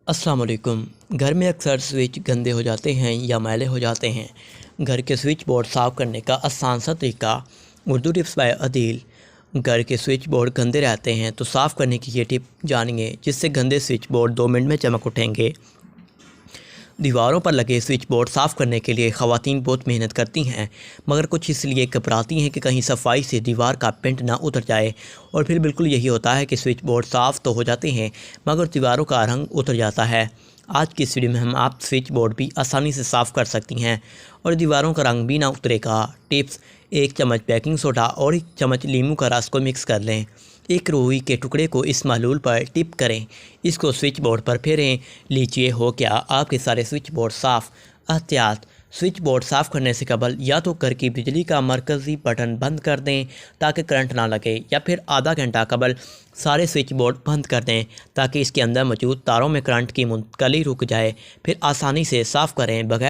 अस्सलाम वालेकुम। घर में अक्सर स्विच गंदे हो जाते हैं या मैले हो जाते हैं। घर के स्विच बोर्ड साफ़ करने का आसान सा तरीका। Urdu tips by Adeel. घर के स्विच बोर्ड गंदे रहते हैं तो साफ़ करने की ये टिप जानिए, जिससे गंदे स्विच बोर्ड 2 मिनट में चमक उठेंगे। दीवारों पर लगे स्विच बोर्ड साफ़ करने के लिए ख़वातीन बहुत मेहनत करती हैं, मगर कुछ इसलिए घबराती हैं कि कहीं सफाई से दीवार का पेंट ना उतर जाए। और फिर बिल्कुल यही होता है कि स्विच बोर्ड साफ़ तो हो जाते हैं, मगर दीवारों का रंग उतर जाता है। आज की इस वीडियो में हम आप स्विच बोर्ड भी आसानी से साफ़ कर सकती हैं और दीवारों का रंग भी ना उतरेगा। टिप्स: 1 चम्मच बेकिंग सोडा और 1 चम्मच नींबू का रस को मिक्स कर लें। एक रुई के टुकड़े को इस मालूल पर टिप करें, इसको स्विच बोर्ड पर फेरें। लीजिए, हो गया आपके सारे स्विच बोर्ड साफ़। एहतियात: स्विच बोर्ड साफ़ करने से कबल या तो घर की बिजली का मरकज़ी बटन बंद कर दें ताकि करंट ना लगे, या फिर आधा घंटा कबल सारे स्विच बोर्ड बंद कर दें ताकि इसके अंदर मौजूद तारों में करंट की मुंतकली रुक जाए। फिर आसानी से साफ़ करें बगैर